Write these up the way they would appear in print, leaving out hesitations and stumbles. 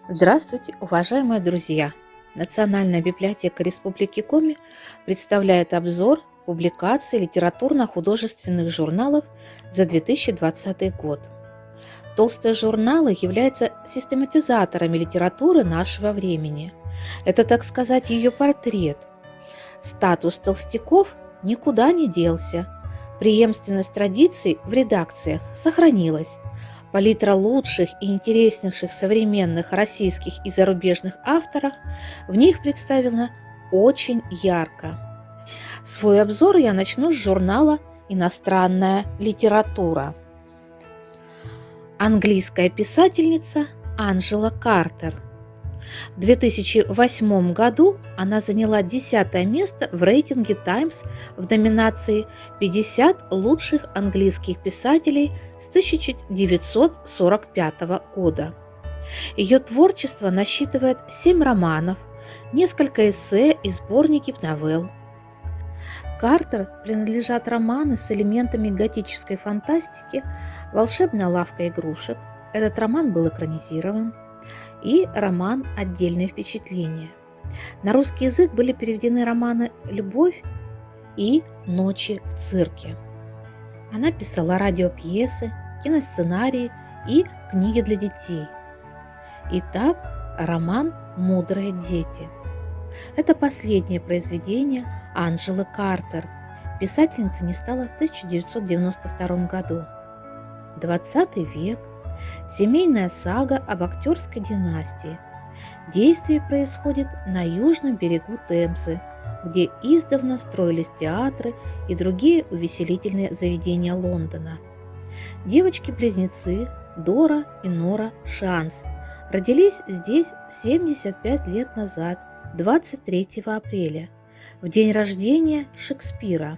Здравствуйте, уважаемые друзья! Национальная библиотека Республики Коми представляет обзор публикаций литературно-художественных журналов за 2020 год. Толстые журналы являются систематизаторами литературы нашего времени. Это, так сказать, ее портрет. Статус толстяков никуда не делся. Преемственность традиций в редакциях сохранилась. Палитра лучших и интереснейших современных российских и зарубежных авторов в них представлена очень ярко. Свой обзор я начну с журнала «Иностранная литература». Английская писательница Анжела Картер. В 2008 году она заняла 10 место в рейтинге Times в номинации «50 лучших английских писателей с 1945 года». Ее творчество насчитывает 7 романов, несколько эссе и сборники новелл. Картер принадлежат романы с элементами готической фантастики «Волшебная лавка игрушек». Этот роман был экранизирован. И роман «Отдельные впечатления». На русский язык были переведены романы «Любовь» и «Ночи в цирке». Она писала радиопьесы, киносценарии и книги для детей. Итак, роман «Мудрые дети». Это последнее произведение Анжелы Картер. Писательница не стала в 1992 году. 20 век. Семейная сага об актерской династии. Действие происходит на южном берегу Темзы, где издавна строились театры и другие увеселительные заведения Лондона. Девочки-близнецы Дора и Нора Шанс родились здесь 75 лет назад, 23 апреля, в день рождения Шекспира.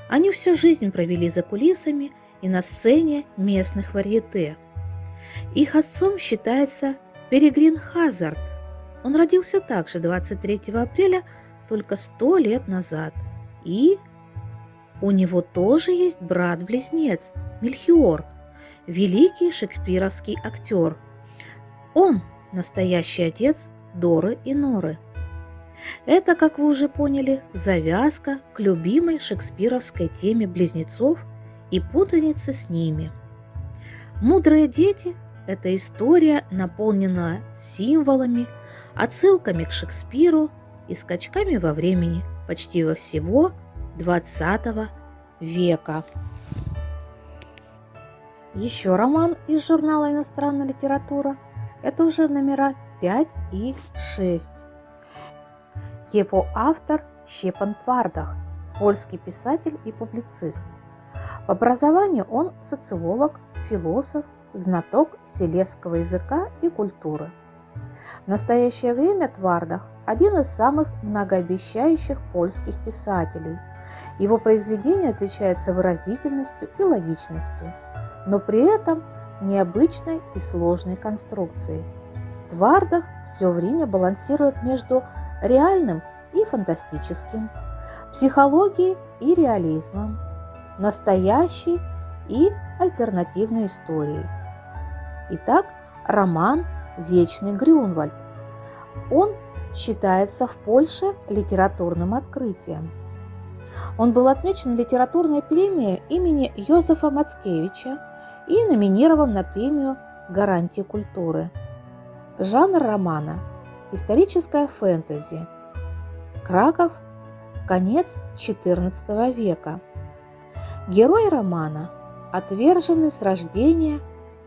Они всю жизнь провели за кулисами и на сцене местных варьете. Их отцом считается Перегрин Хазард. Он родился также 23 апреля, только 100 лет назад. И у него тоже есть брат-близнец Мельхиор, великий шекспировский актер. Он настоящий отец Доры и Норы. Это, как вы уже поняли, завязка к любимой шекспировской теме близнецов и путаницы с ними. «Мудрые дети» – это история, наполненная символами, отсылками к Шекспиру и скачками во времени почти во всего XX века. Еще роман из журнала «Иностранная литература» – это уже номера 5 и 6. Его автор Щепан Твардах, польский писатель и публицист. По образованию он социолог, философ, знаток селезского языка и культуры. В настоящее время Твардах – один из самых многообещающих польских писателей. Его произведения отличаются выразительностью и логичностью, но при этом необычной и сложной конструкцией. Твардах все время балансирует между реальным и фантастическим, психологией и реализмом, настоящей и альтернативной историей. Итак, роман «Вечный Грюнвальд». Он считается в Польше литературным открытием. Он был отмечен литературной премией имени Йозефа Мацкевича и номинирован на премию «Гарантия культуры». Жанр романа – историческое фэнтези. Краков, конец XIV века. Герой романа – отверженный с рождения,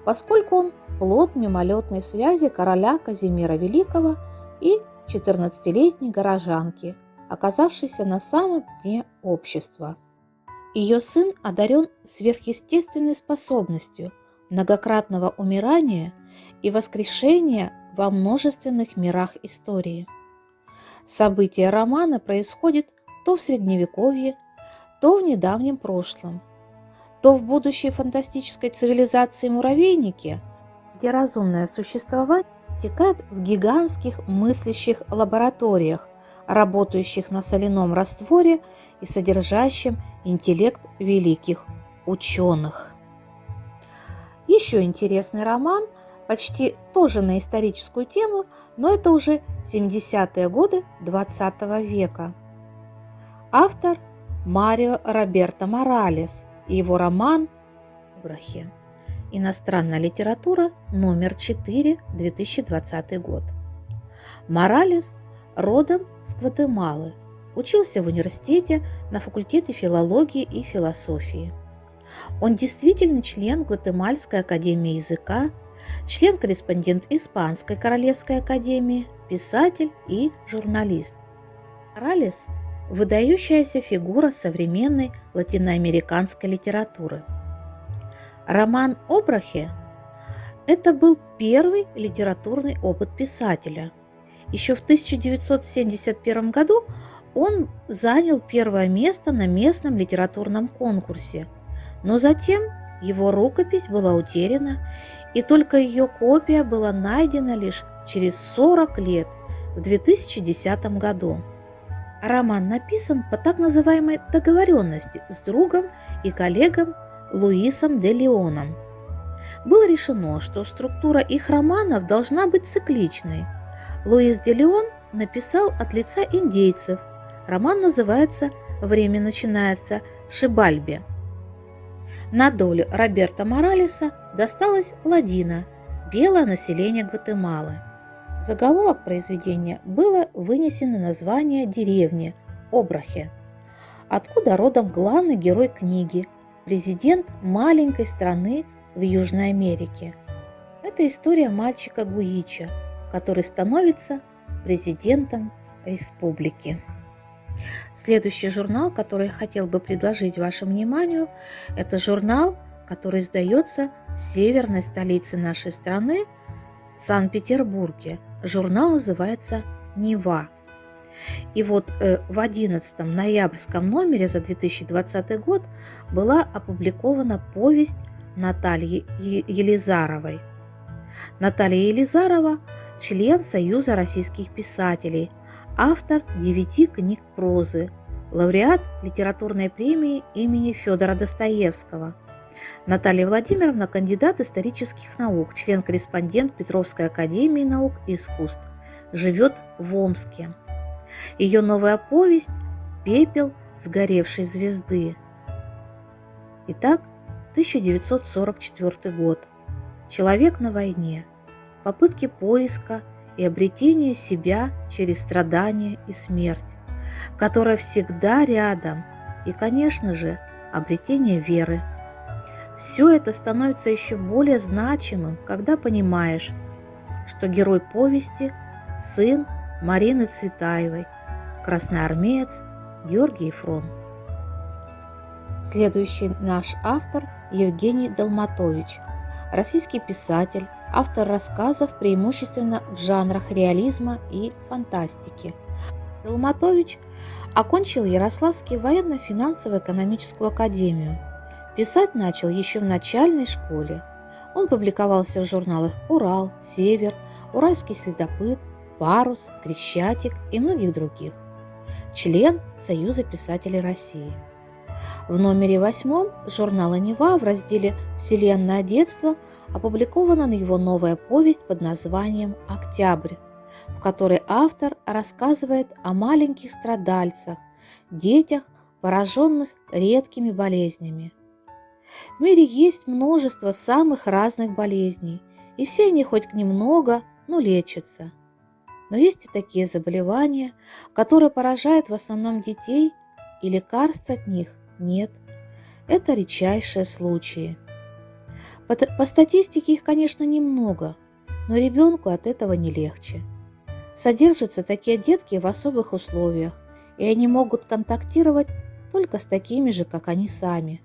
поскольку он плод мимолетной связи короля Казимира Великого и 14-летней горожанки, оказавшейся на самом дне общества. Ее сын одарен сверхъестественной способностью многократного умирания и воскрешения во множественных мирах истории. События романа происходят то в Средневековье, то в недавнем прошлом, то в будущей фантастической цивилизации муравейники, где разумное существование текает в гигантских мыслящих лабораториях, работающих на соляном растворе и содержащим интеллект великих ученых. Еще интересный роман почти тоже на историческую тему, но это уже 70-е годы XX века. Автор Марио Роберто Моралес и его роман «Обрахи. Иностранная литература. Номер 4. 2020 год». Моралес родом с Гватемалы, учился в университете на факультете филологии и философии. Он действительно член Гватемальской академии языка, член-корреспондент Испанской королевской академии, писатель и журналист. Моралес – выдающаяся фигура современной латиноамериканской литературы. Роман «Обрахи» – это был первый литературный опыт писателя. Еще в 1971 году он занял первое место на местном литературном конкурсе, но затем его рукопись была утеряна, и только ее копия была найдена лишь через 40 лет, в 2010 году. Роман написан по так называемой договоренности с другом и коллегом Луисом де Леоном. Было решено, что структура их романов должна быть цикличной. Луис де Леон написал от лица индейцев. Роман называется «Время начинается в Шибальбе». На долю Роберто Моралеса досталась ладина – белое население Гватемалы. В заголовок произведения было вынесено название деревни Обрахи, откуда родом главный герой книги – президент маленькой страны в Южной Америке. Это история мальчика Гуича, который становится президентом республики. Следующий журнал, который я хотел бы предложить вашему вниманию, это журнал, который издается в северной столице нашей страны, Санкт-Петербурге. Журнал называется «Нева». И вот в 11 ноябрьском номере за 2020 год была опубликована повесть Натальи Елизаровой. Наталья Елизарова – член Союза российских писателей, автор 9 книг прозы, лауреат литературной премии имени Федора Достоевского. Наталья Владимировна – кандидат исторических наук, член-корреспондент Петровской академии наук и искусств, живет в Омске. Ее новая повесть «Пепел сгоревшей звезды». Итак, 1944 год. Человек на войне. Попытки поиска и обретения себя через страдания и смерть, которая всегда рядом, и, конечно же, обретение веры. Все это становится еще более значимым, когда понимаешь, что герой повести – сын Марины Цветаевой, красноармеец Георгий Фрон. Следующий наш автор – Евгений Долматович, российский писатель, автор рассказов преимущественно в жанрах реализма и фантастики. Долматович окончил Ярославский военно-финансово-экономическую академию. Писать начал еще в начальной школе. Он публиковался в журналах «Урал», «Север», «Уральский следопыт», «Парус», «Крещатик» и многих других. Член Союза писателей России. В номере 8 журнала «Нева» в разделе «Вселенное детство» опубликована его новая повесть под названием «Октябрь», в которой автор рассказывает о маленьких страдальцах, детях, пораженных редкими болезнями. В мире есть множество самых разных болезней, и все они хоть немного, но лечатся. Но есть и такие заболевания, которые поражают в основном детей, и лекарств от них нет. Это редчайшие случаи. По статистике их, конечно, немного, но ребенку от этого не легче. Содержатся такие детки в особых условиях, и они могут контактировать только с такими же, как они сами.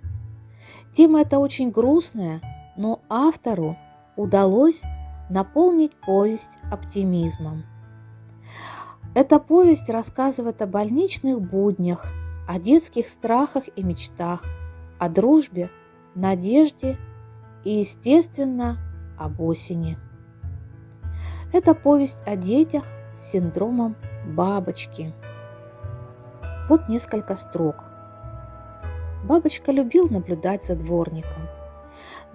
Тема эта очень грустная, но автору удалось наполнить повесть оптимизмом. Эта повесть рассказывает о больничных буднях, о детских страхах и мечтах, о дружбе, надежде и, естественно, об осени. Это повесть о детях с синдромом бабочки. Вот несколько строк. Бабочка любил наблюдать за дворником.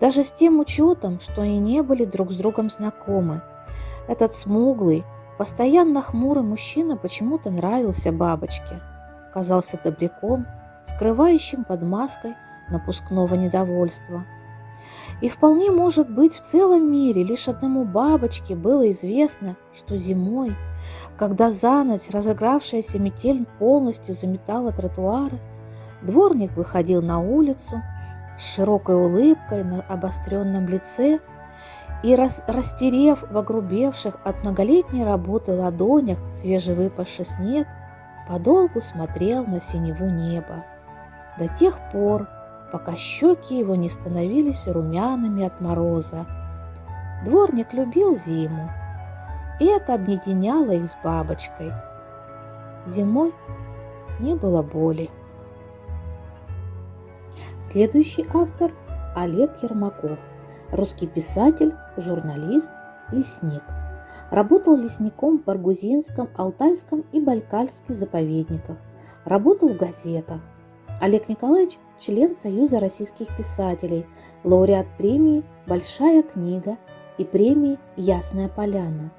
даже с тем учетом, что они не были друг с другом знакомы. Этот смуглый, постоянно хмурый мужчина почему-то нравился бабочке. Казался добряком, скрывающим под маской напускного недовольства. И вполне может быть, в целом мире лишь одному бабочке было известно, что зимой, когда за ночь разыгравшаяся метель полностью заметала тротуары, дворник выходил на улицу с широкой улыбкой на обостренном лице и, растерев в огрубевших от многолетней работы ладонях свежевыпавший снег, подолгу смотрел на синеву неба до тех пор, пока щеки его не становились румяными от мороза. Дворник любил зиму, и это объединяло их с бабочкой. Зимой не было боли. Следующий автор – Олег Ермаков, русский писатель, журналист, лесник. Работал лесником в Баргузинском, Алтайском и Байкальских заповедниках. Работал в газетах. Олег Николаевич – член Союза российских писателей, лауреат премии «Большая книга» и премии «Ясная поляна».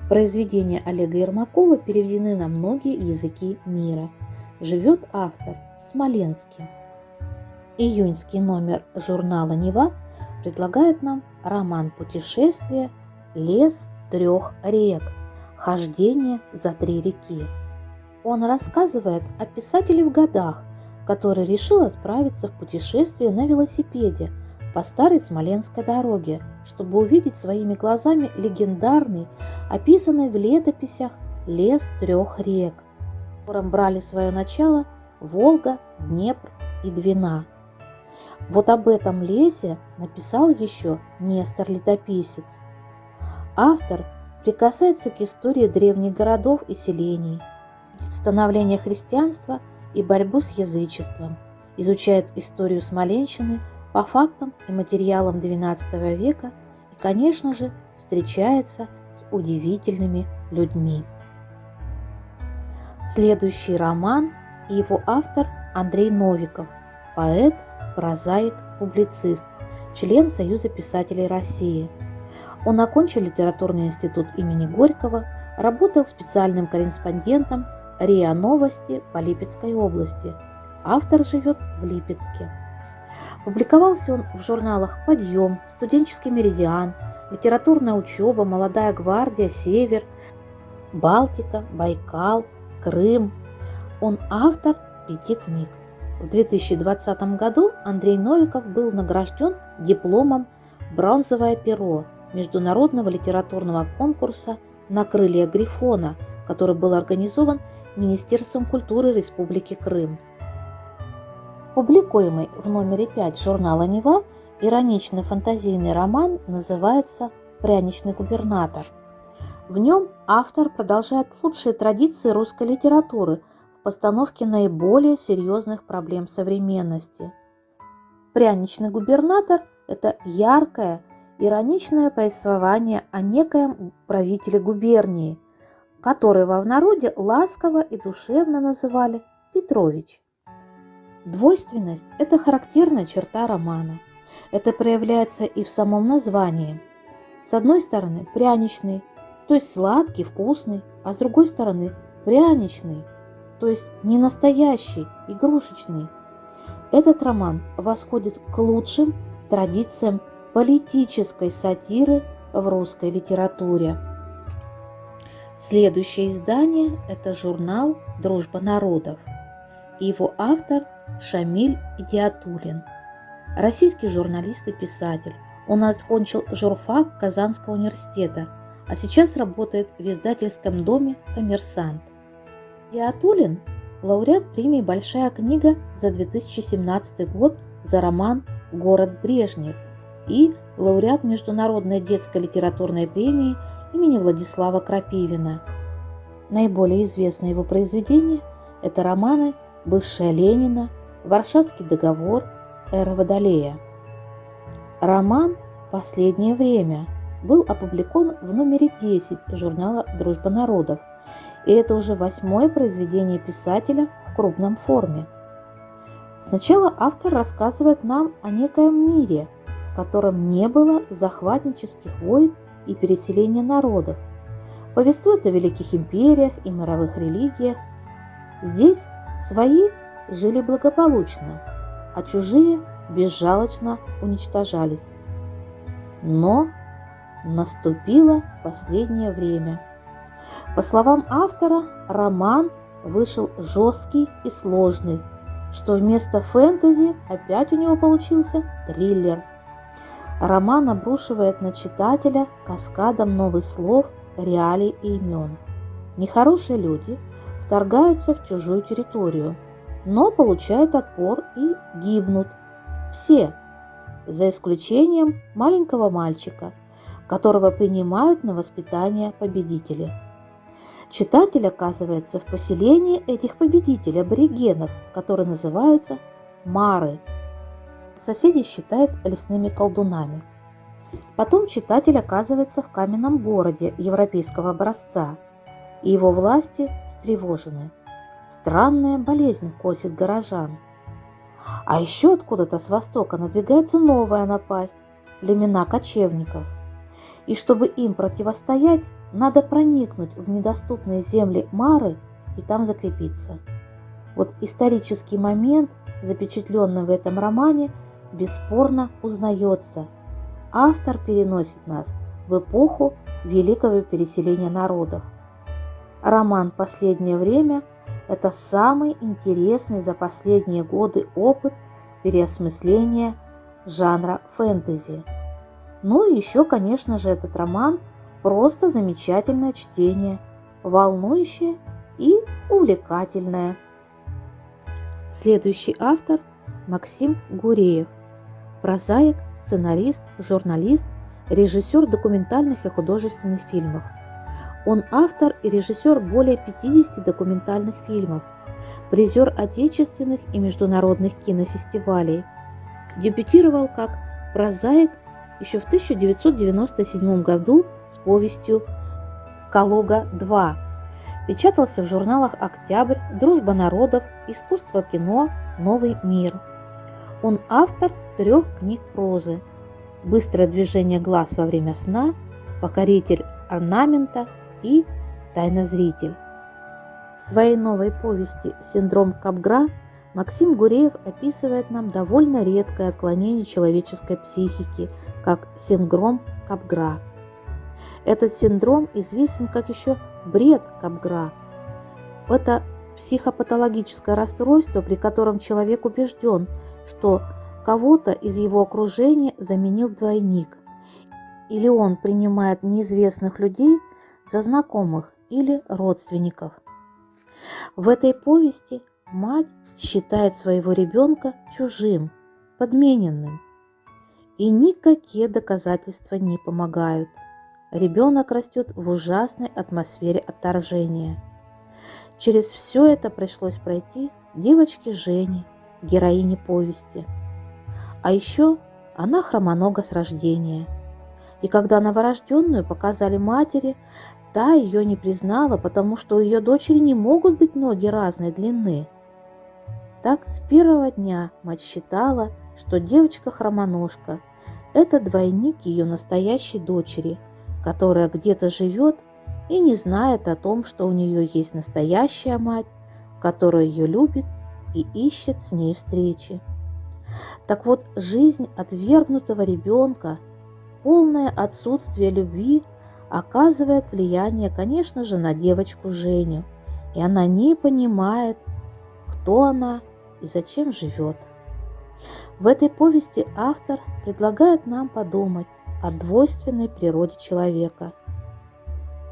Произведения Олега Ермакова переведены на многие языки мира. Живет автор в Смоленске. Июньский номер журнала «Нева» предлагает нам роман «Путешествие. Лес трех рек. Хождение за три реки». Он рассказывает о писателе в годах, который решил отправиться в путешествие на велосипеде по старой Смоленской дороге, чтобы увидеть своими глазами легендарный, описанный в летописях лес трех рек, в котором брали свое начало Волга, Днепр и Двина. Вот об этом лесе написал еще Нестор-летописец. Автор прикасается к истории древних городов и селений, становления христианства и борьбу с язычеством, изучает историю Смоленщины по фактам и материалам XII века и, конечно же, встречается с удивительными людьми. Следующий роман и его автор Андрей Новиков, поэт, прозаик, публицист, член Союза писателей России. Он окончил литературный институт имени Горького, работал специальным корреспондентом РИА Новости по Липецкой области. Автор живет в Липецке. Публиковался он в журналах «Подъем», «Студенческий меридиан», «Литературная учеба», «Молодая гвардия», «Север», «Балтика», «Байкал», «Крым». Он автор 5 книг. В 2020 году Андрей Новиков был награжден дипломом «Бронзовое перо» международного литературного конкурса «На крылья Грифона», который был организован Министерством культуры Республики Крым. Публикуемый в номере 5 журнала «Нева» иронично-фантазийный роман называется «Пряничный губернатор». В нем автор продолжает лучшие традиции русской литературы в постановке наиболее серьезных проблем современности. «Пряничный губернатор» – это яркое, ироничное повествование о некоем правителе губернии, которого в народе ласково и душевно называли Петрович. Двойственность – это характерная черта романа. Это проявляется и в самом названии. С одной стороны пряничный, то есть сладкий, вкусный, а с другой стороны пряничный, то есть не настоящий, игрушечный. Этот роман восходит к лучшим традициям политической сатиры в русской литературе. Следующее издание – это журнал «Дружба народов». Его автор Шамиль Идиатуллин. Российский журналист и писатель. Он окончил журфак Казанского университета, а сейчас работает в издательском доме «Коммерсант». Идиатуллин – лауреат премии «Большая книга» за 2017 год за роман «Город Брежнев» и лауреат Международной детской литературной премии имени Владислава Крапивина. Наиболее известные его произведения – это романы «Бывшая Ленина», «Варшавский договор», «Эра Водолея». Роман «Последнее время» был опубликован в номере 10 журнала «Дружба народов», и это уже 8-е произведение писателя в крупном форме. Сначала автор рассказывает нам о некоем мире, в котором не было захватнических войн и переселения народов. Повествует о великих империях и мировых религиях. Здесь свои жили благополучно, а чужие безжалостно уничтожались. Но наступило последнее время. По словам автора, роман вышел жесткий и сложный, что вместо фэнтези опять у него получился триллер. Роман обрушивает на читателя каскадом новых слов, реалий и имен. Нехорошие люди вторгаются в чужую территорию, но получают отпор и гибнут. Все, за исключением маленького мальчика, которого принимают на воспитание победители. Читатель оказывается в поселении этих победителей аборигенов, которые называются мары. Соседи считают лесными колдунами. Потом читатель оказывается в каменном городе европейского образца, и его власти встревожены. Странная болезнь косит горожан. А еще откуда-то с востока надвигается новая напасть – племена кочевников. И чтобы им противостоять, надо проникнуть в недоступные земли Мары и там закрепиться. Вот исторический момент, запечатленный в этом романе, бесспорно узнается. Автор переносит нас в эпоху великого переселения народов. Роман «Последнее время» – это самый интересный за последние годы опыт переосмысления жанра фэнтези. Ну и еще, конечно же, этот роман просто замечательное чтение, волнующее и увлекательное. Следующий автор – Максим Гуреев, прозаик, сценарист, журналист, режиссер документальных и художественных фильмов. Он автор и режиссер более 50 документальных фильмов, призер отечественных и международных кинофестивалей. Дебютировал как прозаик еще в 1997 году с повестью «Калуга-2». Печатался в журналах «Октябрь», «Дружба народов», «Искусство кино», «Новый мир». Он автор 3 книг прозы: «Быстрое движение глаз во время сна», «Покоритель орнамента» и «Тайнозритель». В своей новой повести «Синдром Капгра» Максим Гуреев описывает нам довольно редкое отклонение человеческой психики, как синдром Капгра. Этот синдром известен как еще бред Капгра. Это психопатологическое расстройство, при котором человек убежден, что кого-то из его окружения заменил двойник, или он принимает неизвестных людей за знакомых или родственников. В этой повести мать считает своего ребенка чужим, подмененным. И никакие доказательства не помогают. Ребенок растет в ужасной атмосфере отторжения. Через все это пришлось пройти девочке Жене, героине повести. А еще она хромонога с рождения. И когда новорожденную показали матери, та ее не признала, потому что у ее дочери не могут быть ноги разной длины. Так с первого дня мать считала, что девочка-хромоножка – это двойник ее настоящей дочери, которая где-то живет и не знает о том, что у нее есть настоящая мать, которая ее любит и ищет с ней встречи. Так вот, жизнь отвергнутого ребенка, полное отсутствие любви, оказывает влияние, конечно же, на девочку Женю, и она не понимает, кто она и зачем живет. В этой повести автор предлагает нам подумать о двойственной природе человека.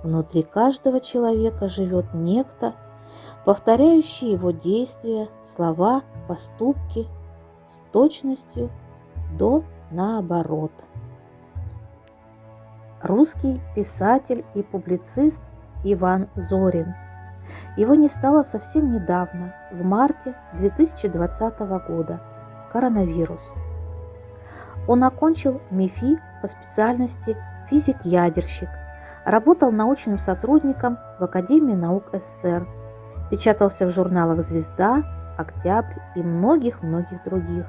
Внутри каждого человека живет некто, повторяющий его действия, слова, поступки с точностью до наоборот. Русский писатель и публицист Иван Зорин. Его не стало совсем недавно, в марте 2020 года. Коронавирус. Он окончил МИФИ по специальности физик-ядерщик, работал научным сотрудником в Академии наук СССР, печатался в журналах «Звезда», «Октябрь» и многих-многих других.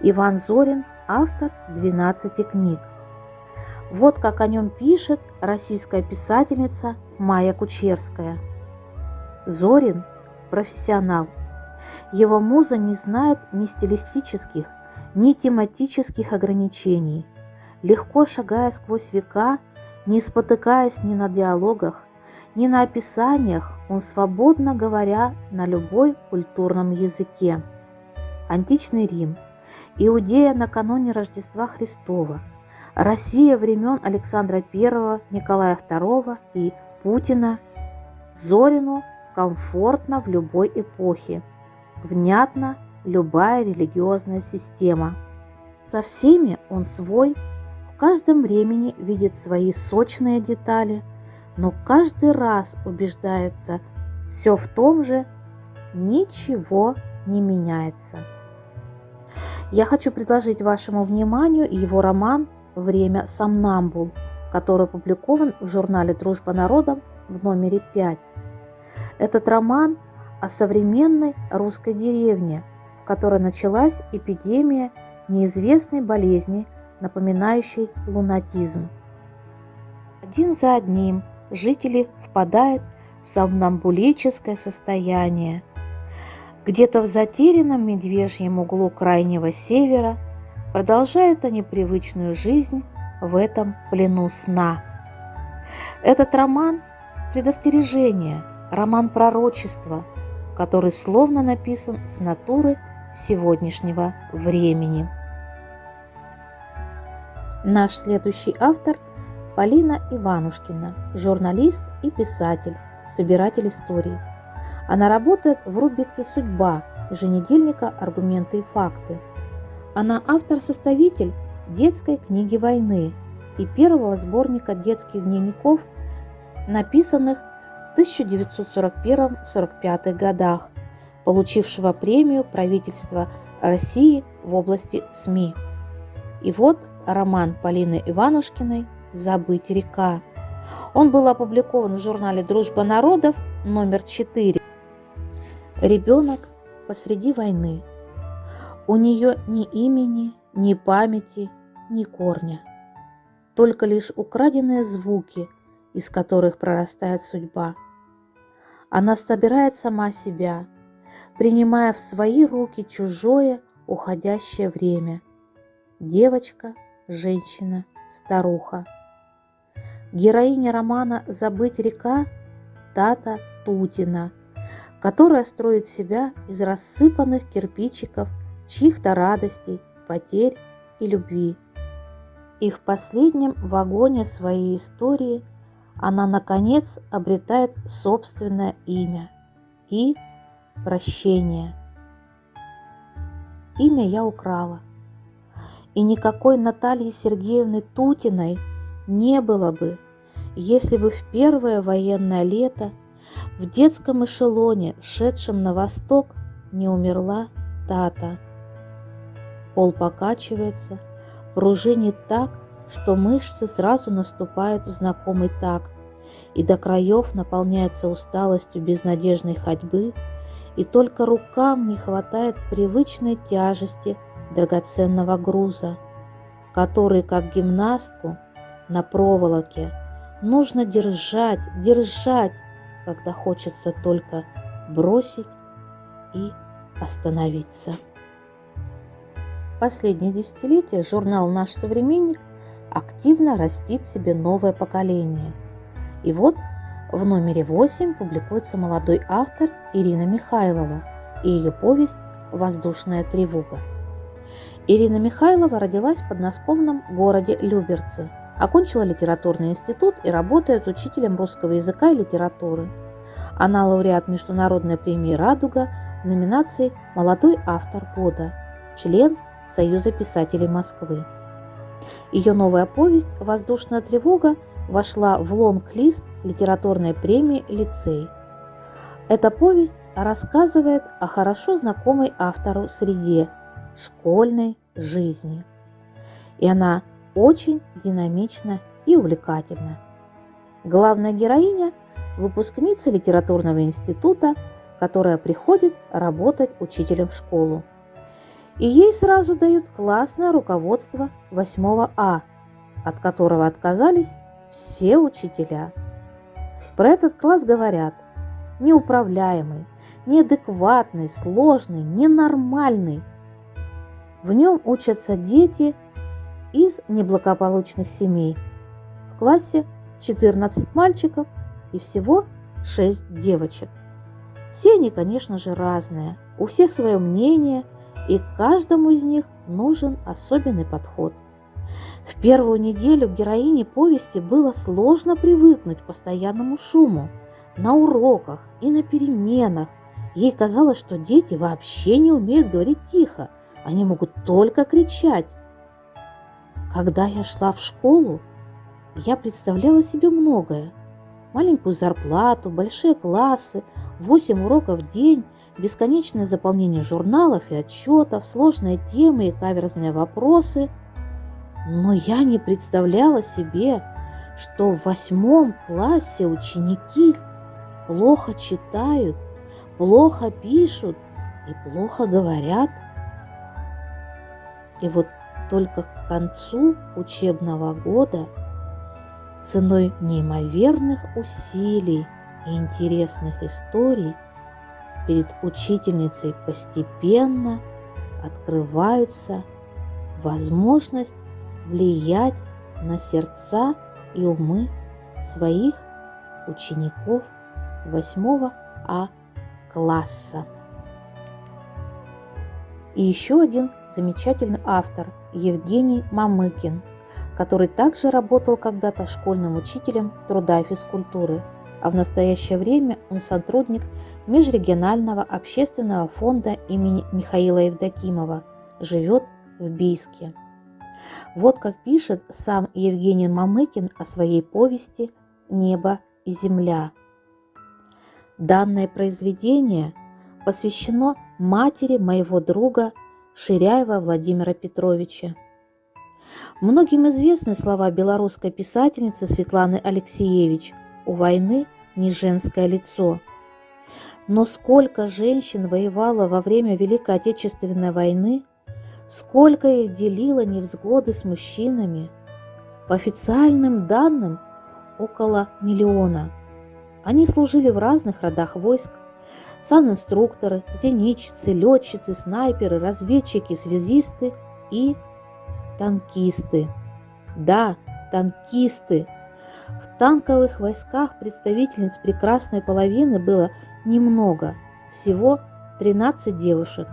Иван Зорин автор 12 книг. Вот как о нем пишет российская писательница Майя Кучерская. Зорин – профессионал. Его муза не знает ни стилистических, ни тематических ограничений. Легко шагая сквозь века, не спотыкаясь ни на диалогах, ни на описаниях, он свободно говоря на любой культурном языке. Античный Рим, Иудея накануне Рождества Христова, Россия времен Александра I, Николая II и Путина. Зорину комфортно в любой эпохе, внятна любая религиозная система. Со всеми он свой, в каждом времени видит свои сочные детали, но каждый раз убеждается, все в том же, ничего не меняется. Я хочу предложить вашему вниманию его роман «Время сомнамбул», который опубликован в журнале «Дружба народов» в номере 5. Этот роман о современной русской деревне, в которой началась эпидемия неизвестной болезни, напоминающей лунатизм. Один за одним жители впадают в сомнамбулическое состояние. Где-то в затерянном медвежьем углу крайнего севера продолжают они привычную жизнь в этом плену сна. Этот роман – предостережение, роман пророчества, который словно написан с натуры сегодняшнего времени. Наш следующий автор – Полина Иванушкина, журналист и писатель, собиратель историй. Она работает в рубрике «Судьба» еженедельника «Аргументы и факты». Она автор-составитель детской книги войны и первого сборника детских дневников, написанных в 1941-1945 годах, получившего премию правительства России в области СМИ. И вот роман Полины Иванушкиной «Забыть река». Он был опубликован в журнале «Дружба народов» номер 4. Ребенок посреди войны. У нее ни имени, ни памяти, ни корня. Только лишь украденные звуки, из которых прорастает судьба. Она собирает сама себя, принимая в свои руки чужое уходящее время. Девочка, женщина, старуха. Героиня романа «Забыть река» Тата Тутина, которая строит себя из рассыпанных кирпичиков чьих-то радостей, потерь и любви. И в последнем вагоне своей истории она, наконец, обретает собственное имя и прощение. Имя я украла. И никакой Натальи Сергеевны Тутиной не было бы, если бы в первое военное лето в детском эшелоне, шедшем на восток, не умерла Тата. Пол покачивается, пружинит так, что мышцы сразу наступают в знакомый такт, и до краев наполняется усталостью безнадежной ходьбы, и только рукам не хватает привычной тяжести драгоценного груза, который, как гимнастку на проволоке, нужно держать, когда хочется только бросить и остановиться. Последние десятилетия журнал «Наш современник» активно растит себе новое поколение. И вот в номере 8 публикуется молодой автор Ирина Михайлова и ее повесть «Воздушная тревога». Ирина Михайлова родилась в подмосковном городе Люберцы, окончила литературный институт и работает учителем русского языка и литературы. Она лауреат международной премии «Радуга» в номинации «Молодой автор года», член Союза писателей Москвы. Ее новая повесть «Воздушная тревога» вошла в лонг-лист литературной премии «Лицей». Эта повесть рассказывает о хорошо знакомой автору среде школьной жизни. И она очень динамична и увлекательна. Главная героиня – выпускница литературного института, которая приходит работать учителем в школу. И ей сразу дают классное руководство 8 А, от которого отказались все учителя. Про этот класс говорят: неуправляемый, неадекватный, сложный, ненормальный. В нем учатся дети из неблагополучных семей. В классе 14 мальчиков и всего 6 девочек. Все они, конечно же, разные, у всех свое мнение, и каждому из них нужен особенный подход. В первую неделю героине повести было сложно привыкнуть к постоянному шуму на уроках и на переменах. Ей казалось, что дети вообще не умеют говорить тихо, они могут только кричать. Когда я шла в школу, я представляла себе многое. Маленькую зарплату, большие классы, 8 уроков в день, бесконечное заполнение журналов и отчетов, сложные темы и каверзные вопросы. Но я не представляла себе, что в 8 классе ученики плохо читают, плохо пишут и плохо говорят. И вот только к концу учебного года ценой неимоверных усилий и интересных историй перед учительницей постепенно открываются возможность влиять на сердца и умы своих учеников 8 А класса. И еще один замечательный автор – Евгений Мамыкин, который также работал когда-то школьным учителем труда и физкультуры, а в настоящее время он сотрудник Межрегионального общественного фонда имени Михаила Евдокимова, живет в Бийске. Вот как пишет сам Евгений Мамыкин о своей повести «Небо и земля». Данное произведение посвящено матери моего друга Ширяева Владимира Петровича. Многим известны слова белорусской писательницы Светланы Алексеевич: «У войны не женское лицо». Но сколько женщин воевало во время Великой Отечественной войны, сколько их делило невзгоды с мужчинами. По официальным данным, около 1 миллиона. Они служили в разных родах войск: санинструкторы, зенитчицы, летчицы, снайперы, разведчики, связисты и танкисты. Да, танкисты. В танковых войсках представительниц прекрасной половины было немного, всего 13 девушек.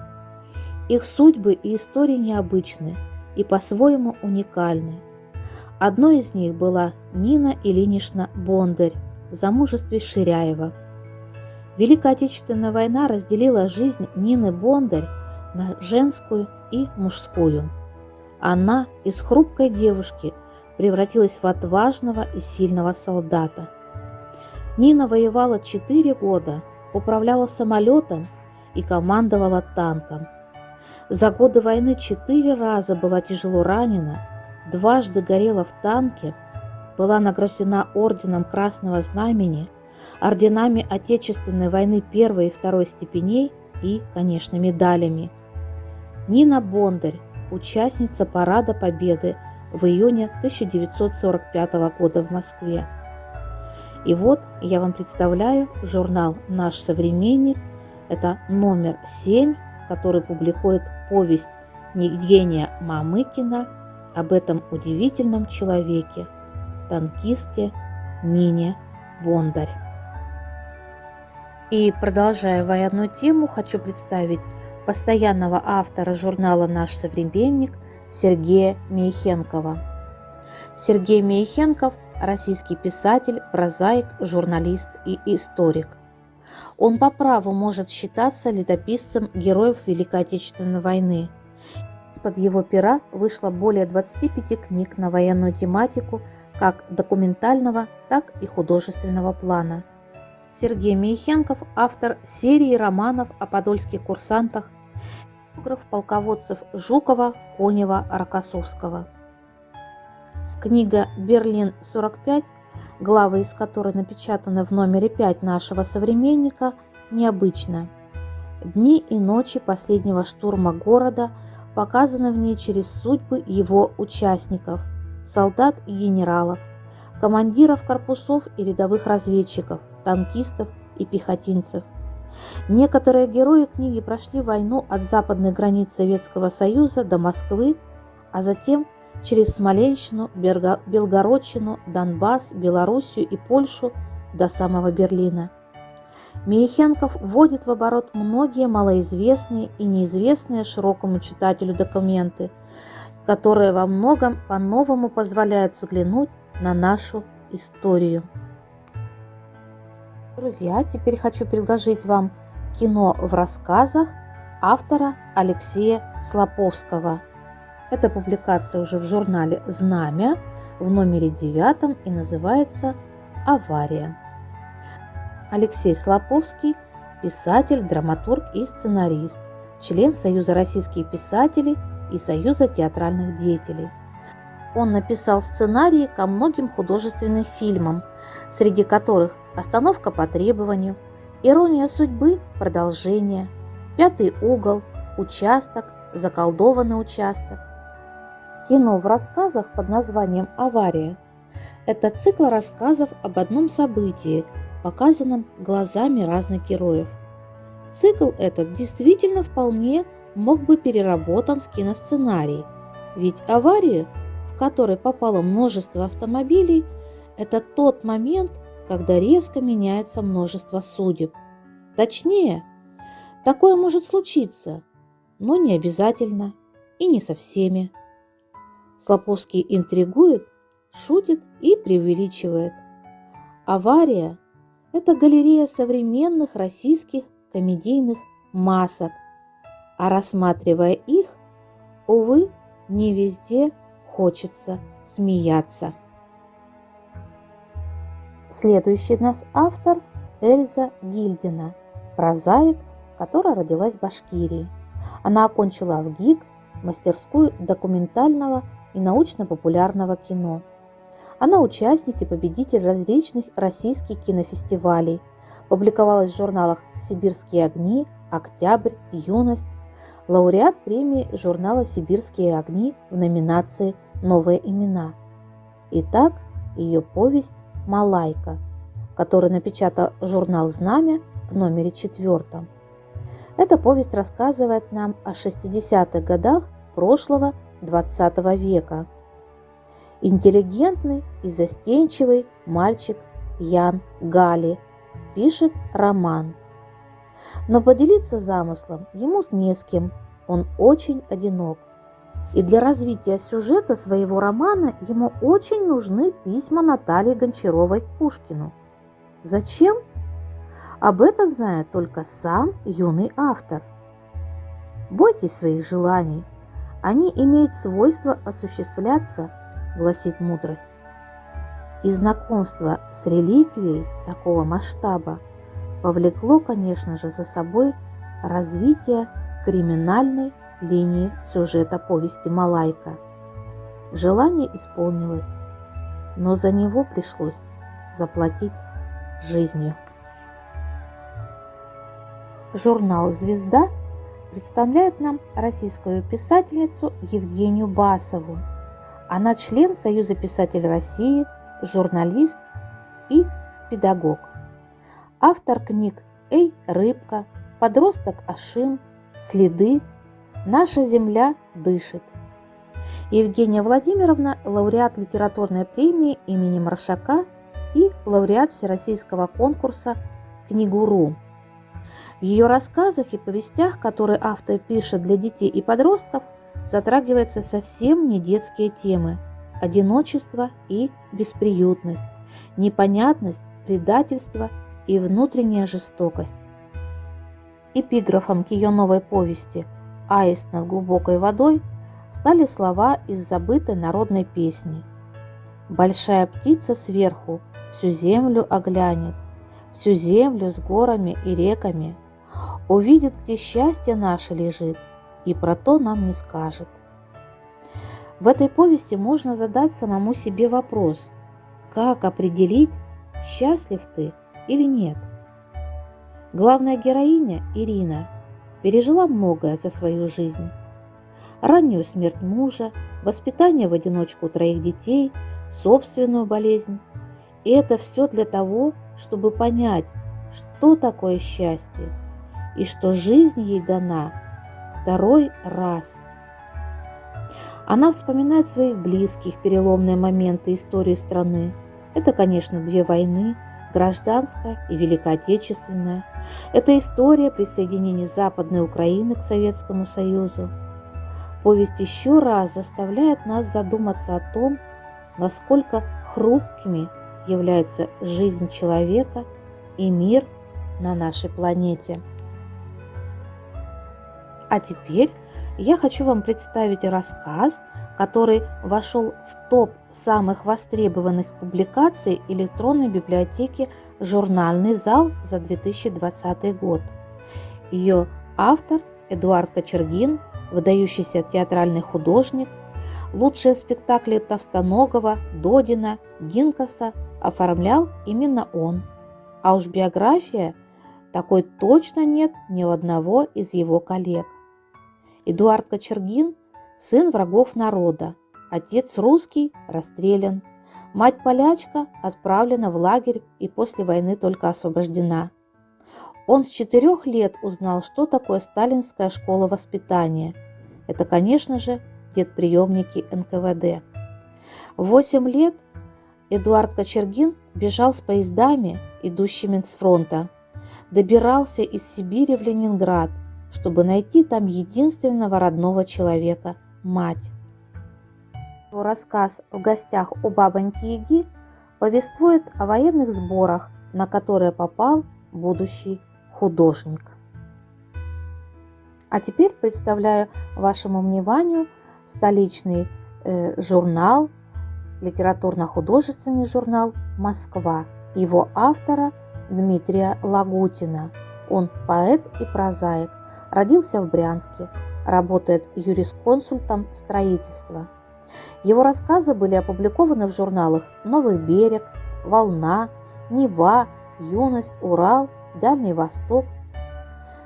Их судьбы и истории необычны и по-своему уникальны. Одной из них была Нина Ильинична Бондарь в замужестве Ширяева. Великая Отечественная война разделила жизнь Нины Бондарь на женскую и мужскую. Она из хрупкой девушки превратилась в отважного и сильного солдата. Нина воевала 4 года, управляла самолетом и командовала танком. За годы войны 4 раза была тяжело ранена, 2 горела в танке, была награждена орденом Красного Знамени, орденами Отечественной войны 1 и 2 степеней и, конечно, медалями. Нина Бондарь, участница Парада Победы в июне 1945 года в Москве. И вот я вам представляю журнал «Наш современник». Это номер 7, который публикует повесть Евгения Мамыкина об этом удивительном человеке, танкистке Нине Бондарь. И продолжая военную тему, хочу представить постоянного автора журнала «Наш современник» Сергея Мейхенкова. Сергей Мейхенков – российский писатель, прозаик, журналист и историк. Он по праву может считаться летописцем героев Великой Отечественной войны. Под его пера вышло более 25 книг на военную тематику, как документального, так и художественного плана. Сергей Мейхенков – автор серии романов о подольских курсантах, биограф полководцев Жукова, Конева, Рокоссовского. Книга «Берлин-45», главы из которой напечатаны в номере 5 нашего современника, необычна. Дни и ночи последнего штурма города показаны в ней через судьбы его участников, солдат и генералов, командиров корпусов и рядовых разведчиков, танкистов и пехотинцев. Некоторые герои книги прошли войну от западной границ Советского Союза до Москвы, а затем через Смоленщину, Белгородчину, Донбасс, Белоруссию и Польшу до самого Берлина. Миехенков вводит в оборот многие малоизвестные и неизвестные широкому читателю документы, которые во многом по-новому позволяют взглянуть на нашу историю. Друзья, теперь хочу предложить вам кино в рассказах автора Алексея Слоповского. Эта публикация уже в журнале «Знамя» в номере 9 и называется «Авария». Алексей Слоповский – писатель, драматург и сценарист, член Союза российских писателей и Союза театральных деятелей. Он написал сценарии ко многим художественным фильмам, среди которых «Остановка по требованию», «Ирония судьбы», «Продолжение», «Пятый угол», «Участок», «Заколдованный участок». Кино в рассказах под названием «Авария» – это цикл рассказов об одном событии, показанном глазами разных героев. Цикл этот действительно вполне мог бы переработан в киносценарий, ведь аварию, в которой попало множество автомобилей, это тот момент, когда резко меняется множество судеб. Точнее, такое может случиться, но не обязательно и не со всеми. Слоповский интригует, шутит и преувеличивает. «Авария» – это галерея современных российских комедийных масок, а рассматривая их, увы, не везде хочется смеяться. Следующий наш автор – Эльза Гильдина, прозаик, которая родилась в Башкирии. Она окончила в ГИК мастерскую документального и научно-популярного кино. Она участник и победитель различных российских кинофестивалей, публиковалась в журналах «Сибирские огни», «Октябрь», «Юность», лауреат премии журнала «Сибирские огни» в номинации «Новые имена». Итак, ее повесть «Малайка», которую напечатал журнал «Знамя» в номере 4. Эта повесть рассказывает нам о 60-х годах прошлого XX века. Интеллигентный и застенчивый мальчик Ян Гали пишет роман. Но поделиться замыслом ему не с кем, он очень одинок. И для развития сюжета своего романа ему очень нужны письма Натальи Гончаровой к Пушкину. Зачем? Об этом знает только сам юный автор. «Бойтесь своих желаний, они имеют свойство осуществляться», гласит мудрость. И знакомство с реликвией такого масштаба повлекло, конечно же, за собой развитие криминальной линии сюжета повести «Малайка». Желание исполнилось, но за него пришлось заплатить жизнью. Журнал «Звезда» представляет нам российскую писательницу Евгению Басову. Она член Союза писателей России, журналист и педагог. Автор книг «Эй, рыбка», «Подросток Ашим», «Следы», «Наша земля дышит». Евгения Владимировна – лауреат литературной премии имени Маршака и лауреат Всероссийского конкурса «Книгуру». В ее рассказах и повестях, которые автор пишет для детей и подростков, затрагиваются совсем не детские темы – одиночество и бесприютность, непонятность, предательство и внутренняя жестокость. Эпиграфом к ее новой повести «Аист над глубокой водой» стали слова из забытой народной песни: «Большая птица сверху всю землю оглянет, всю землю с горами и реками, увидит, где счастье наше лежит, и про то нам не скажет». В этой повести можно задать самому себе вопрос: как определить, счастлив ты или нет? Главная героиня Ирина пережила многое за свою жизнь. Раннюю смерть мужа, воспитание в одиночку 3 детей, собственную болезнь. И это все для того, чтобы понять, что такое счастье, и что жизнь ей дана второй раз. Она вспоминает своих близких, переломные моменты истории страны. Это, конечно, 2 войны, гражданская и Великая Отечественная. Это история присоединения Западной Украины к Советскому Союзу. Повесть еще раз заставляет нас задуматься о том, насколько хрупкими является жизнь человека и мир на нашей планете. А теперь я хочу вам представить рассказ, который вошел в топ самых востребованных публикаций электронной библиотеки «Журнальный зал» за 2020 год. Ее автор Эдуард Кочергин, выдающийся театральный художник. Лучшие спектакли Товстоногова, Додина, Гинкаса оформлял именно он. А уж биография такой точно нет ни у одного из его коллег. Эдуард Кочергин – сын врагов народа, отец русский расстрелян, мать полячка отправлена в лагерь и после войны только освобождена. Он с 4 лет узнал, что такое сталинская школа воспитания. Это, конечно же, детприемники НКВД. В 8 лет Эдуард Кочергин бежал с поездами, идущими с фронта, добирался из Сибири в Ленинград, чтобы найти там единственного родного человека – мать. Его рассказ «В гостях у бабоньки-яги» повествует о военных сборах, на которые попал будущий художник. А теперь представляю вашему вниманию столичный журнал, литературно-художественный журнал «Москва», его автора Дмитрия Лагутина. Он поэт и прозаик, родился в Брянске, работает юрисконсультом в строительстве. Его рассказы были опубликованы в журналах «Новый берег», «Волна», «Нева», «Юность», «Урал», «Дальний Восток».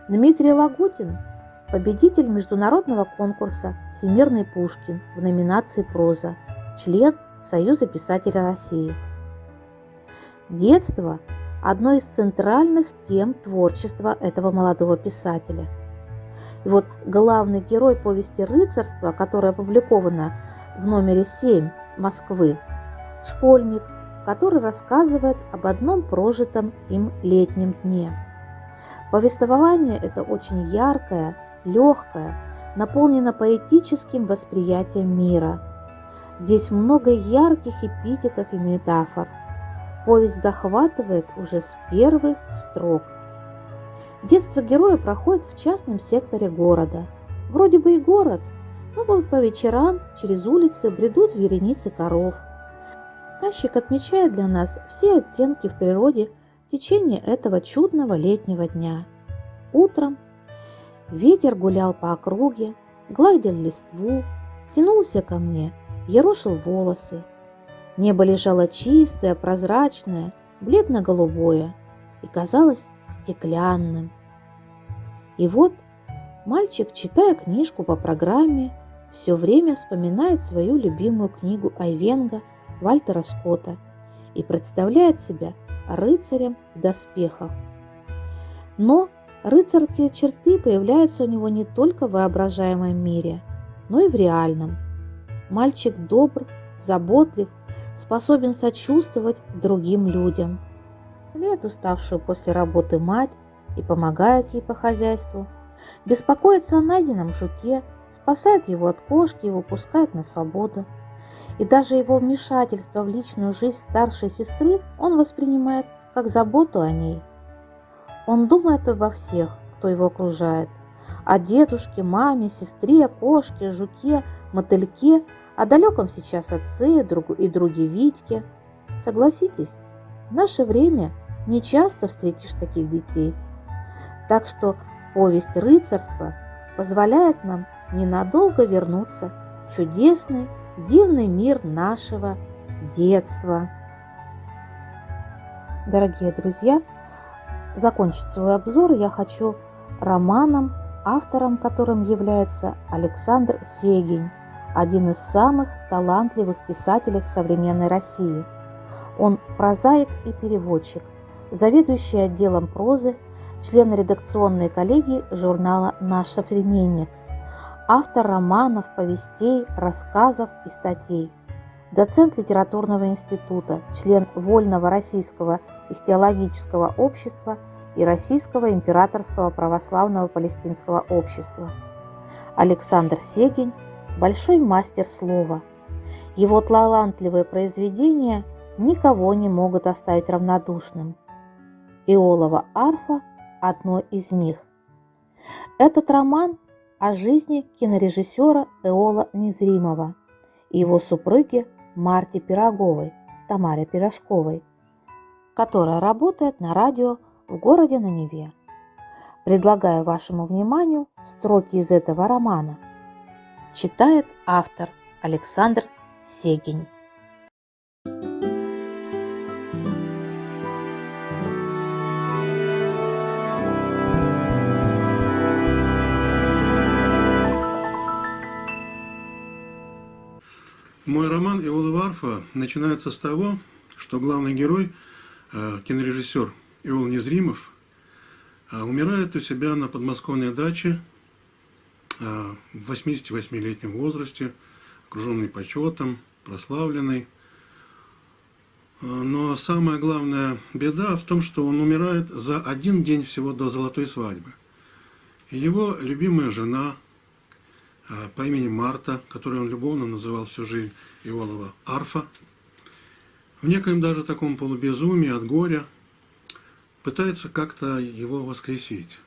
Дмитрий Лагутин – победитель международного конкурса «Всемирный Пушкин» в номинации «Проза», член Союза писателей России. Детство – одно из центральных тем творчества этого молодого писателя. И вот главный герой повести «Рыцарство», которая опубликована в номере 7 Москвы, школьник, который рассказывает об одном прожитом им летнем дне. Повествование это очень яркое, легкое, наполнено поэтическим восприятием мира. Здесь много ярких эпитетов и метафор. Повесть захватывает уже с первых строк. Детство героя проходит в частном секторе города. Вроде бы и город, но по вечерам через улицы бредут вереницы коров. Сказчик отмечает для нас все оттенки в природе в течение этого чудного летнего дня. Утром ветер гулял по округе, гладил листву, тянулся ко мне, ерошил волосы. Небо лежало чистое, прозрачное, бледно-голубое и казалось стеклянным. И вот мальчик, читая книжку по программе, все время вспоминает свою любимую книгу Айвенго Вальтера Скотта и представляет себя рыцарем в доспехах. Но рыцарские черты появляются у него не только в воображаемом мире, но и в реальном. Мальчик добр, заботлив, способен сочувствовать другим людям. Лет уставшую после работы мать и помогает ей по хозяйству, беспокоится о найденном жуке, спасает его от кошки и выпускает на свободу. И даже его вмешательство в личную жизнь старшей сестры он воспринимает как заботу о ней. Он думает обо всех, кто его окружает, о дедушке, маме, сестре, кошке, жуке, мотыльке, о далеком сейчас отце и друге Витьке. Согласитесь, в наше время не часто встретишь таких детей. Так что повесть «Рыцарство» позволяет нам ненадолго вернуться в чудесный, дивный мир нашего детства. Дорогие друзья, закончить свой обзор я хочу романом автором которым является Александр Сегень, один из самых талантливых писателей современной России. Он прозаик и переводчик, заведующий отделом прозы, член редакционной коллегии журнала «Наш современник», автор романов, повестей, рассказов и статей, доцент литературного института, член Вольного российского ихтиологического общества и Российского императорского православного палестинского общества. Александр Сегень – большой мастер слова. Его талантливые произведения никого не могут оставить равнодушным. «Иолова арфа» – одно из них. Этот роман о жизни кинорежиссера Эола Незримова и его супруги Марте Пироговой, Тамаре Пирожковой, которая работает на радио в городе на Неве. Предлагаю вашему вниманию строки из этого романа. Читает автор Александр Сегень. Мой роман «Иолова арфа» начинается с того, что главный герой, кинорежиссер Эол Незримов, умирает у себя на подмосковной даче в 88-летнем возрасте, окруженный почетом, прославленный. Но самая главная беда в том, что он умирает за один день всего до золотой свадьбы. И его любимая жена по имени Марта, которую он любовно называл всю жизнь Иолова арфа, в некоем даже таком полубезумии от горя пытается как-то его воскресить.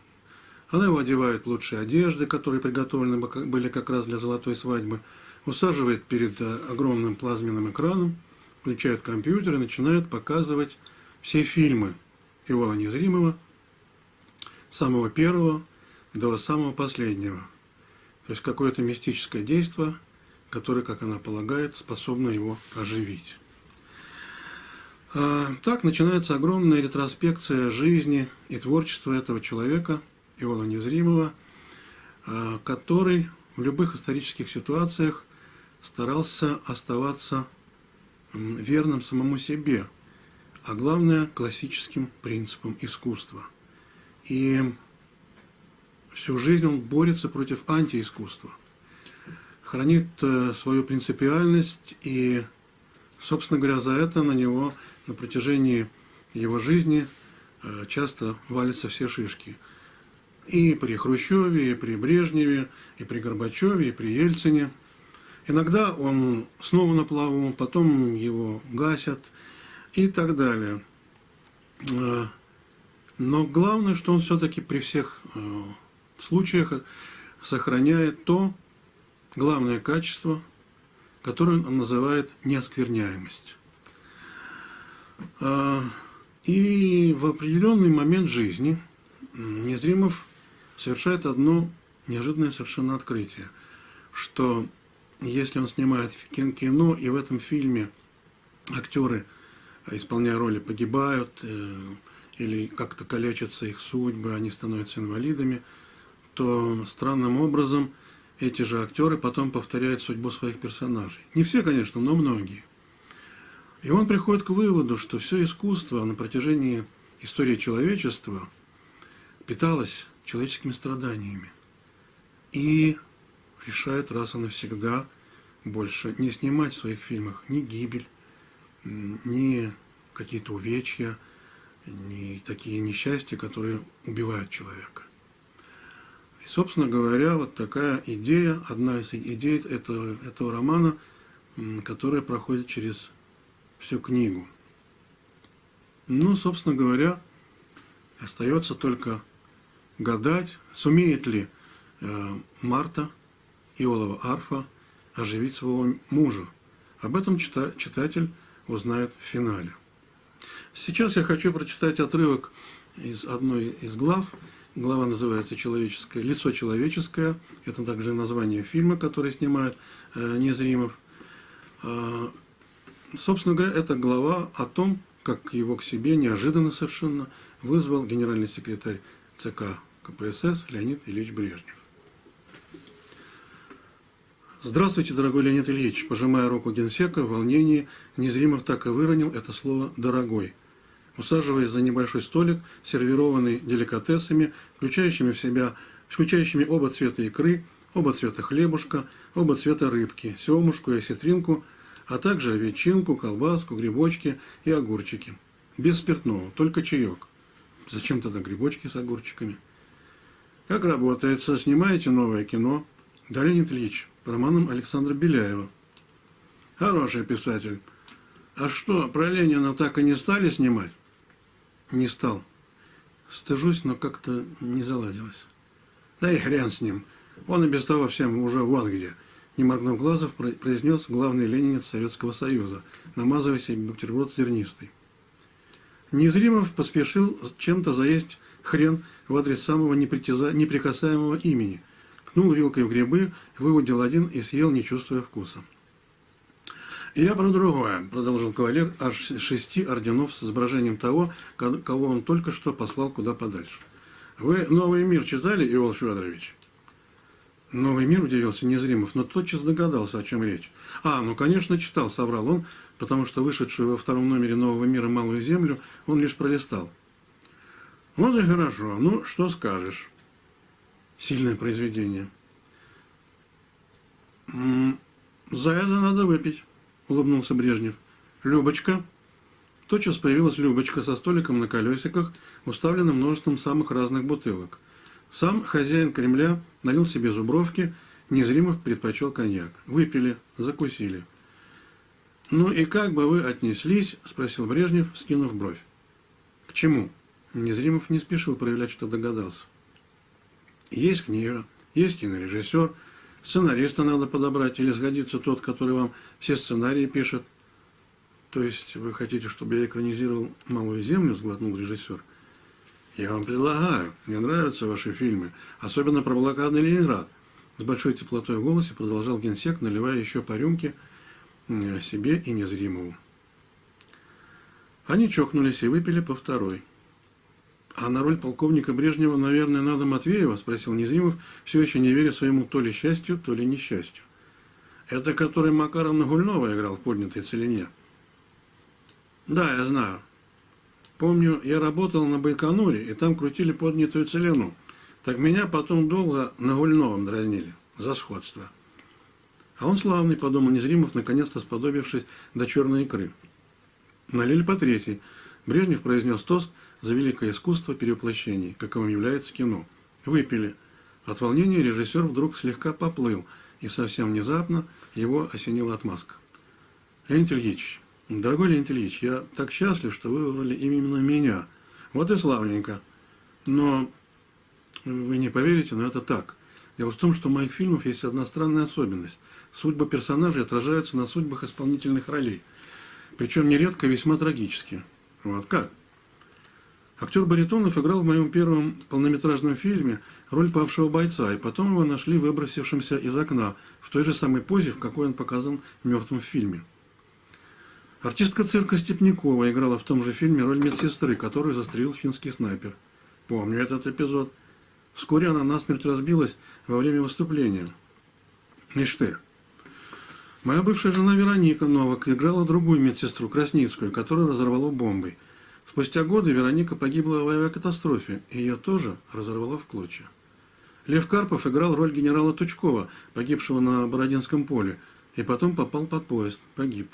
Она его одевает в лучшие одежды, которые приготовлены были как раз для золотой свадьбы, усаживает перед огромным плазменным экраном, включает компьютер и начинает показывать все фильмы Эола Незримова, с самого первого до самого последнего. То есть какое-то мистическое действие, которое, как она полагает, способно его оживить. Так начинается огромная ретроспекция жизни и творчества этого человека, Эола Незримова, который в любых исторических ситуациях старался оставаться верным самому себе, а главное – классическим принципам искусства. И всю жизнь он борется против антиискусства, хранит свою принципиальность, и, собственно говоря, за это на него на протяжении его жизни часто валятся все шишки. И при Хрущеве, и при Брежневе, и при Горбачеве, и при Ельцине. Иногда он снова на плаву, потом его гасят и так далее. Но главное, что он все-таки при всех случаях сохраняет то главное качество, которое он называет неоскверняемость. И в определенный момент жизни Незримов совершает одно неожиданное совершенно открытие, что если он снимает кино, и в этом фильме актеры, исполняя роли, погибают или как-то калечатся их судьбы, они становятся инвалидами, то странным образом эти же актеры потом повторяют судьбу своих персонажей. Не все, конечно, но многие. И он приходит к выводу, что все искусство на протяжении истории человечества питалось человеческими страданиями. И решает раз и навсегда больше не снимать в своих фильмах ни гибель, ни какие-то увечья, ни такие несчастья, которые убивают человека. И, собственно говоря, вот такая идея, одна из идей этого романа, которая проходит через всю книгу. Ну, собственно говоря, остается только гадать, сумеет ли Марта, Иолова арфа, оживить своего мужа. Об этом читатель узнает в финале. Сейчас я хочу прочитать отрывок из одной из глав. Глава называется «Лицо человеческое». Это также название фильма, который снимает Незримов. Собственно говоря, это глава о том, как его к себе неожиданно совершенно вызвал генеральный секретарь ЦК КПСС Леонид Ильич Брежнев. Здравствуйте, дорогой Леонид Ильич. Пожимая руку генсека, в волнении Незримов так и выронил это слово «дорогой». Усаживаясь за небольшой столик, сервированный деликатесами, включающими оба цвета икры, оба цвета хлебушка, оба цвета рыбки, семушку и осетринку, а также ветчинку, колбаску, грибочки и огурчики. Без спиртного, только чаек. Зачем тогда грибочки с огурчиками? Как работается? Снимаете новое кино? Да, Леонид Ильич, по романам Александра Беляева. Хороший писатель. А что, про Ленина так и не стали снимать? Не стал. Стыжусь, но как-то не заладилось. Да и хрен с ним. Он и без того всем уже вон где. Не моргнув глазов, произнес главный ленинец Советского Союза, намазывая себе бутерброд зернистый. Незримов поспешил чем-то заесть хрен в адрес самого неприкасаемого имени. Кнул вилкой в грибы, выудил один и съел, не чувствуя вкуса. «Я про другое», – продолжил кавалер аж 6 орденов с изображением того, кого он только что послал куда подальше. «Вы «Новый мир» читали, Иол Федорович?» «Новый мир», – удивился Незримов, но тотчас догадался, о чем речь. «Ну, конечно, читал», – соврал он, потому что вышедшую во втором номере «Нового мира» «Малую землю» он лишь пролистал. «Вот и хорошо. Ну, что скажешь?» «Сильное произведение». «За это надо выпить», – улыбнулся Брежнев. «Любочка». Тотчас появилась Любочка со столиком на колесиках, уставленным множеством самых разных бутылок. Сам хозяин Кремля налил себе зубровки, Незримов предпочел коньяк. Выпили, закусили. «Ну и как бы вы отнеслись?» – спросил Брежнев, скинув бровь. «К чему?» Незримов не спешил проявлять, что догадался. «Есть книга, есть кинорежиссер, сценариста надо подобрать, или сгодится тот, который вам все сценарии пишет». «То есть вы хотите, чтобы я экранизировал «Малую землю»?» – сглотнул режиссер. «Я вам предлагаю. Мне нравятся ваши фильмы, особенно про блокадный Ленинград». С большой теплотой в голосе продолжал генсек, наливая еще по рюмке себе и Незримову. Они чокнулись и выпили по второй. «А на роль полковника Брежнева, наверное, надо Матвеева?» – спросил Незримов, все еще не веря своему то ли счастью, то ли несчастью. «Это который Макаровна Гульнова играл в «Поднятой целине». «Да, я знаю. Помню, я работал на Байконуре, и там крутили «Поднятую целину». Так меня потом долго на Гульновом дразнили. За сходство». «А он славный», – подумал Незримов, наконец-то сподобившись до черной икры. Налили по третьей. Брежнев произнес тост за великое искусство перевоплощений, каковым является кино. Выпили. От волнения режиссер вдруг слегка поплыл, и совсем внезапно его осенила отмазка. «Леонид Ильич, дорогой Леонид Ильич, я так счастлив, что вы выбрали именно меня. Вот и славненько. Но вы не поверите, но это так. Дело в том, что у моих фильмов есть одна странная особенность. Судьбы персонажей отражаются на судьбах исполнительных ролей. Причем нередко весьма трагически. Вот как? Актер Баритонов играл в моем первом полнометражном фильме роль павшего бойца, и потом его нашли выбросившимся из окна в той же самой позе, в какой он показан мертвым в фильме. Артистка цирка Степнякова играла в том же фильме роль медсестры, которую застрелил финский снайпер. Помню этот эпизод. Вскоре она насмерть разбилась во время выступления. Ишь ты. Моя бывшая жена Вероника Новак играла другую медсестру, Красницкую, которую разорвало бомбой. Спустя годы Вероника погибла в авиакатастрофе, и ее тоже разорвало в клочья. Лев Карпов играл роль генерала Тучкова, погибшего на Бородинском поле, и потом попал под поезд, погиб.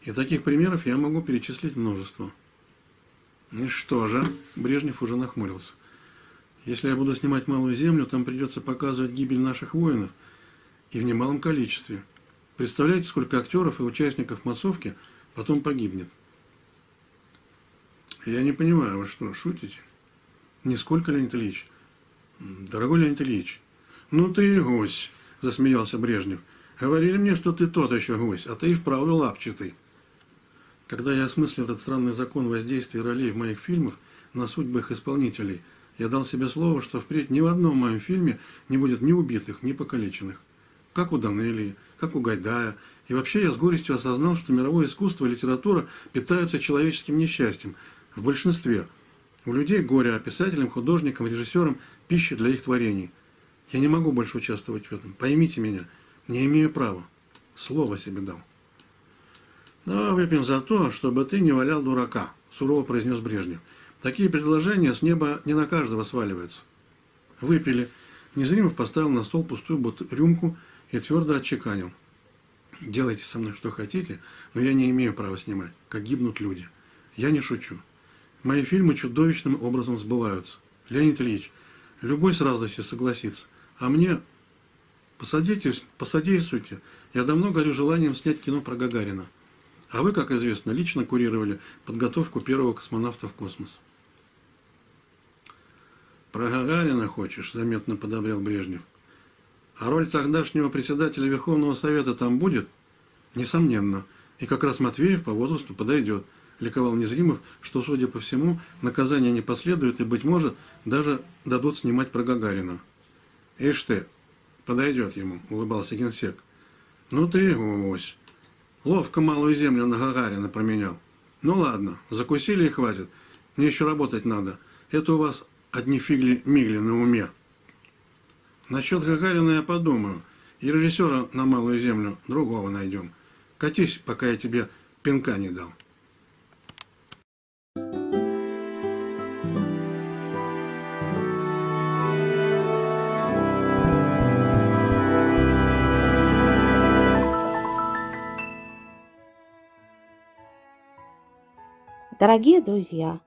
И таких примеров я могу перечислить множество. И что же? Брежнев уже нахмурился. Если я буду снимать «Малую землю», там придется показывать гибель наших воинов, и в немалом количестве. Представляете, сколько актеров и участников массовки потом погибнет? Я не понимаю, вы что, шутите? Нисколько, Леонид Ильич. Дорогой Леонид Ильич. Ну ты и гусь, засмеялся Брежнев. Говорили мне, что ты тот еще гусь, а ты и вправду лапчатый. Когда я осмыслил этот странный закон воздействия ролей в моих фильмах на судьбы их исполнителей, я дал себе слово, что впредь ни в одном моем фильме не будет ни убитых, ни покалеченных. Как у Данелии, как у Гайдая. И вообще я с горестью осознал, что мировое искусство и литература питаются человеческим несчастьем в большинстве. У людей горе, а писателям, художникам, режиссерам пища для их творений. Я не могу больше участвовать в этом. Поймите меня, не имею права. Слово себе дал. «Давай выпьем за то, чтобы ты не валял дурака», – сурово произнес Брежнев. «Такие предложения с неба не на каждого сваливаются». Выпили. Незримов поставил на стол пустую рюмку и твердо отчеканил. «Делайте со мной что хотите, но я не имею права снимать, как гибнут люди. Я не шучу. Мои фильмы чудовищным образом сбываются. Леонид Ильич, любой с радостью согласится. А мне посодействуйте. Я давно горю желанием снять кино про Гагарина. А вы, как известно, лично курировали подготовку первого космонавта в космос». «Про Гагарина хочешь?» – заметно подобрел Брежнев. «А роль тогдашнего председателя Верховного Совета там будет?» «Несомненно. И как раз Матвеев по возрасту подойдет», – ликовал Незримов, что, судя по всему, наказание не последует и, быть может, даже дадут снимать про Гагарина. «Ишь ты, подойдет ему», – улыбался генсек. «Ну ты, гусь, ловко малую землю на Гагарина променял. Ну ладно, закусили и хватит. Мне еще работать надо. Это у вас одни фигли-мигли на уме. Насчет Гагарина я подумаю. И режиссера на малую землю другого найдем. Катись, пока я тебе пинка не дал». Дорогие друзья,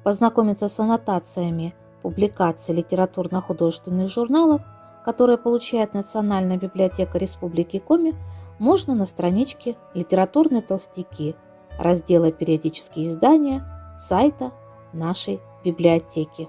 познакомиться с аннотациями публикаций литературно-художественных журналов, которые получает Национальная библиотека Республики Коми, можно на страничке «Литературные толстяки» раздела «Периодические издания» сайта нашей библиотеки.